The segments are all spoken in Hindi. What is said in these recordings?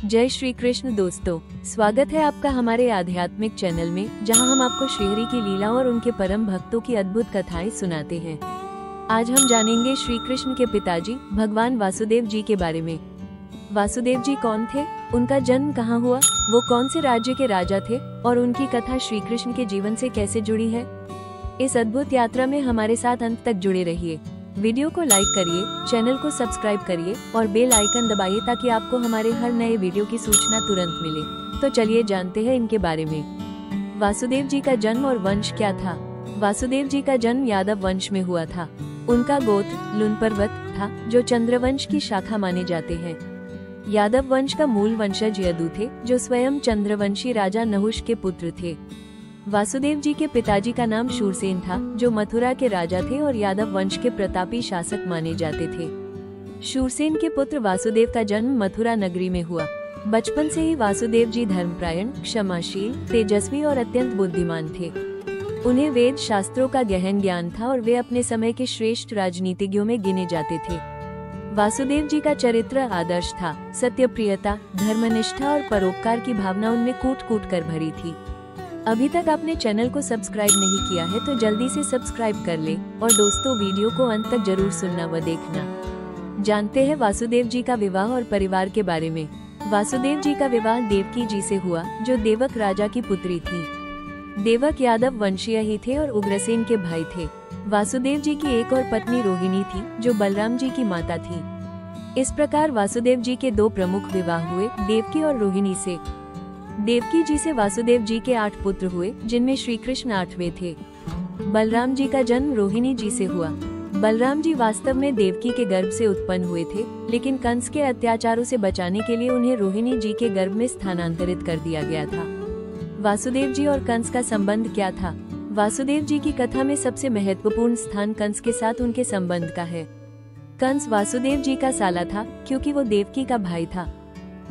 जय श्री कृष्ण दोस्तों, स्वागत है आपका हमारे आध्यात्मिक चैनल में, जहां हम आपको श्रीहरि की लीला और उनके परम भक्तों की अद्भुत कथाएं सुनाते हैं। आज हम जानेंगे श्री कृष्ण के पिताजी भगवान वासुदेव जी के बारे में। वासुदेव जी कौन थे, उनका जन्म कहाँ हुआ, वो कौन से राज्य के राजा थे और उनकी कथा श्री कृष्ण के जीवन से कैसे जुड़ी है। इस अद्भुत यात्रा में हमारे साथ अंत तक जुड़े रहिए। वीडियो को लाइक करिए, चैनल को सब्सक्राइब करिए और बेल आइकन दबाइए ताकि आपको हमारे हर नए वीडियो की सूचना तुरंत मिले। तो चलिए जानते हैं इनके बारे में। वासुदेव जी का जन्म और वंश क्या था। वासुदेव जी का जन्म यादव वंश में हुआ था। उनका गोत्र लून पर्वत था, जो चंद्रवंश की शाखा माने जाते हैं। यादव वंश का मूल वंशज यदु थे, जो स्वयं चंद्रवंशी राजा नहुष के पुत्र थे। वासुदेव जी के पिताजी का नाम शूरसेन था, जो मथुरा के राजा थे और यादव वंश के प्रतापी शासक माने जाते थे। शूरसेन के पुत्र वासुदेव का जन्म मथुरा नगरी में हुआ। बचपन से ही वासुदेव जी धर्मपरायण, क्षमाशील, तेजस्वी और अत्यंत बुद्धिमान थे। उन्हें वेद शास्त्रों का गहन ज्ञान था और वे अपने समय के श्रेष्ठ राजनीतिज्ञों में गिने जाते थे। वासुदेव जी का चरित्र आदर्श था। सत्यप्रियता, धर्मनिष्ठा और परोपकार की भावना उनमें कूट कूट कर भरी थी। अभी तक आपने चैनल को सब्सक्राइब नहीं किया है तो जल्दी से सब्सक्राइब कर ले और दोस्तों वीडियो को अंत तक जरूर सुनना व देखना। जानते हैं वासुदेव जी का विवाह और परिवार के बारे में। वासुदेव जी का विवाह देवकी जी से हुआ, जो देवक राजा की पुत्री थी। देवक यादव वंशीय ही थे और उग्रसेन के भाई थे। वासुदेव जी की एक और पत्नी रोहिणी थी, जो बलराम जी की माता थी। इस प्रकार वासुदेव जी के दो प्रमुख विवाह हुए, देवकी और रोहिणी से। देवकी जी से वासुदेव जी के 8 पुत्र हुए, जिनमें श्री कृष्ण 8वें थे। बलराम जी का जन्म रोहिणी जी से हुआ। बलराम जी वास्तव में देवकी के गर्भ से उत्पन्न हुए थे, लेकिन कंस के अत्याचारों से बचाने के लिए उन्हें रोहिणी जी के गर्भ में स्थानांतरित कर दिया गया था। वासुदेव जी और कंस का संबंध क्या था। वासुदेव जी की कथा में सबसे महत्वपूर्ण स्थान कंस के साथ उनके संबंध का है। कंस वासुदेव जी का साला था, क्योंकि वो देवकी का भाई था।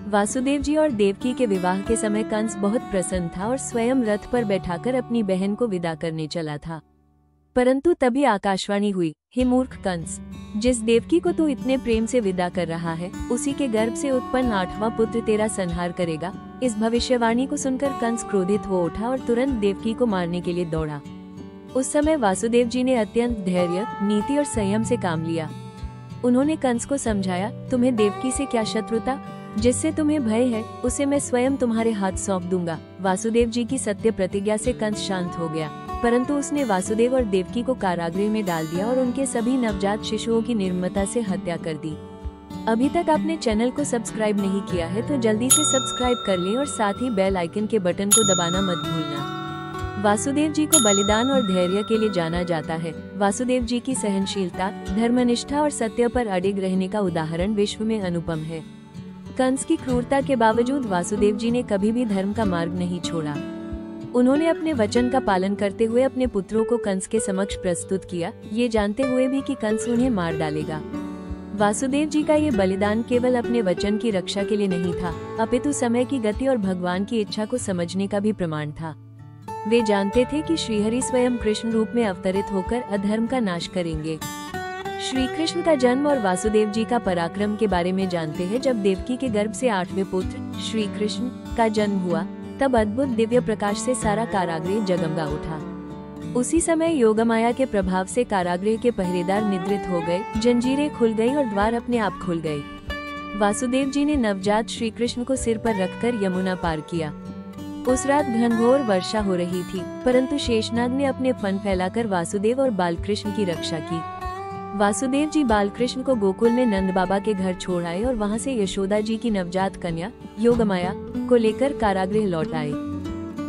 वासुदेव जी और देवकी के विवाह के समय कंस बहुत प्रसन्न था और स्वयं रथ पर बैठाकर अपनी बहन को विदा करने चला था। परंतु तभी आकाशवाणी हुई, हे मूर्ख कंस, जिस देवकी को तू इतने प्रेम से विदा कर रहा है, उसी के गर्भ से उत्पन्न 8वां पुत्र तेरा संहार करेगा। इस भविष्यवाणी को सुनकर कंस क्रोधित हो उठा और तुरंत देवकी को मारने के लिए दौड़ा। उस समय वासुदेव जी ने अत्यंत धैर्य, नीति और संयम से काम लिया। उन्होंने कंस को समझाया, तुम्हें देवकी से क्या शत्रुता, जिससे तुम्हें भय है उसे मैं स्वयं तुम्हारे हाथ सौंप दूंगा। वासुदेव जी की सत्य प्रतिज्ञा से कंस शांत हो गया, परंतु उसने वासुदेव और देवकी को कारागृह में डाल दिया और उनके सभी नवजात शिशुओं की निर्ममता से हत्या कर दी। अभी तक आपने चैनल को सब्सक्राइब नहीं किया है तो जल्दी से सब्सक्राइब कर लें और साथ ही बेल आइकन के बटन को दबाना मत भूलना। वासुदेव जी को बलिदान और धैर्य के लिए जाना जाता है। वासुदेव जी की सहनशीलता, धर्मनिष्ठा और सत्य पर अडिग रहने का उदाहरण विश्व में अनुपम है। कंस की क्रूरता के बावजूद वासुदेव जी ने कभी भी धर्म का मार्ग नहीं छोड़ा। उन्होंने अपने वचन का पालन करते हुए अपने पुत्रों को कंस के समक्ष प्रस्तुत किया, ये जानते हुए भी कि कंस उन्हें मार डालेगा। वासुदेव जी का ये बलिदान केवल अपने वचन की रक्षा के लिए नहीं था, अपितु समय की गति और भगवान की इच्छा को समझने का भी प्रमाण था। वे जानते थे कि श्रीहरि स्वयं कृष्ण रूप में अवतरित होकर अधर्म का नाश करेंगे। श्री कृष्ण का जन्म और वासुदेव जी का पराक्रम के बारे में जानते हैं। जब देवकी के गर्भ से 8वें पुत्र श्री कृष्ण का जन्म हुआ, तब अद्भुत दिव्य प्रकाश से सारा कारागृह जगमगा उठा। उसी समय योगमाया के प्रभाव से कारागृह के पहरेदार निद्रित हो गए, जंजीरें खुल गई और द्वार अपने आप खुल गए। वासुदेव जी ने नवजात श्री कृष्ण को सिर पर रखकर यमुना पार किया। उस रात घनघोर वर्षा हो रही थी, परंतु शेषनाग ने अपने फन फैलाकर वासुदेव और बालकृष्ण की रक्षा की। वासुदेव जी बालकृष्ण को गोकुल में नंद बाबा के घर छोड़ आए और वहां से यशोदा जी की नवजात कन्या योगमाया को लेकर कारागृह लौट आए।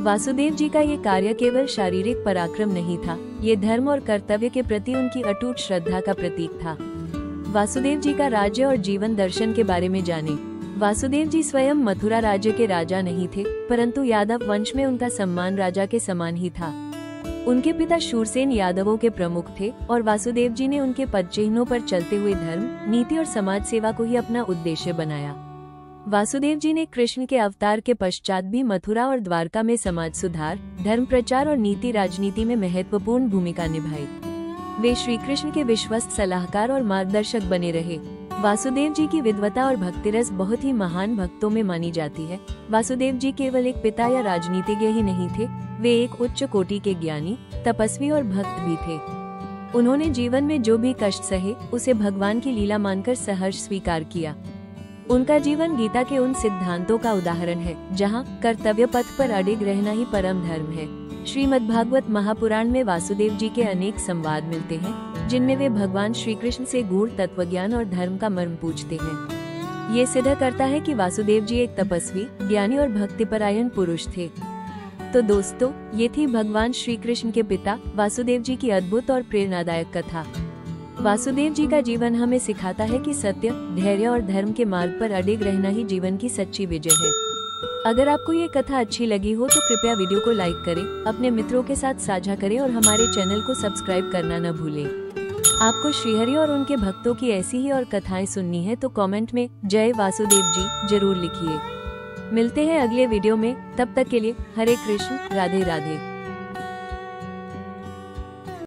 वासुदेव जी का ये कार्य केवल शारीरिक पराक्रम नहीं था, ये धर्म और कर्तव्य के प्रति उनकी अटूट श्रद्धा का प्रतीक था। वासुदेव जी का राज्य और जीवन दर्शन के बारे में जाने। वासुदेव जी स्वयं मथुरा राज्य के राजा नहीं थे, परंतु यादव वंश में उनका सम्मान राजा के समान ही था। उनके पिता शूरसेन यादवों के प्रमुख थे और वासुदेव जी ने उनके पदचिह्नों पर चलते हुए धर्म, नीति और समाज सेवा को ही अपना उद्देश्य बनाया। वासुदेव जी ने कृष्ण के अवतार के पश्चात भी मथुरा और द्वारका में समाज सुधार, धर्म प्रचार और नीति राजनीति में महत्वपूर्ण भूमिका निभाई। वे श्री कृष्ण के विश्वस्त सलाहकार और मार्गदर्शक बने रहे। वासुदेव जी की विद्वता और भक्तिरस बहुत ही महान भक्तों में मानी जाती है। वासुदेव जी केवल एक पिता या राजनीतिज्ञ ही नहीं थे, वे एक उच्च कोटि के ज्ञानी, तपस्वी और भक्त भी थे। उन्होंने जीवन में जो भी कष्ट सहे, उसे भगवान की लीला मानकर सहर्ष स्वीकार किया। उनका जीवन गीता के उन सिद्धांतों का उदाहरण है, जहाँ कर्तव्य पथ पर अडिग रहना ही परम धर्म है। श्रीमद्भागवत महापुराण में वासुदेव जी के अनेक संवाद मिलते हैं, जिनमें वे भगवान श्री कृष्ण से गूढ़ तत्वज्ञान और धर्म का मर्म पूछते हैं। ये सिद्ध करता है कि वासुदेव जी एक तपस्वी, ज्ञानी और भक्तिपरायण पुरुष थे। तो दोस्तों, ये थी भगवान श्री कृष्ण के पिता वासुदेव जी की अद्भुत और प्रेरणादायक कथा। वासुदेव जी का जीवन हमें सिखाता है कि सत्य, धैर्य और धर्म के मार्ग पर अडिग रहना ही जीवन की सच्ची विजय है। अगर आपको ये कथा अच्छी लगी हो तो कृपया वीडियो को लाइक करें, अपने मित्रों के साथ साझा करें और हमारे चैनल को सब्सक्राइब करना न भूलें। आपको श्रीहरि और उनके भक्तों की ऐसी ही और कथाएं सुननी है तो कमेंट में जय वासुदेव जी जरूर लिखिए। मिलते हैं अगले वीडियो में, तब तक के लिए हरे कृष्ण, राधे राधे।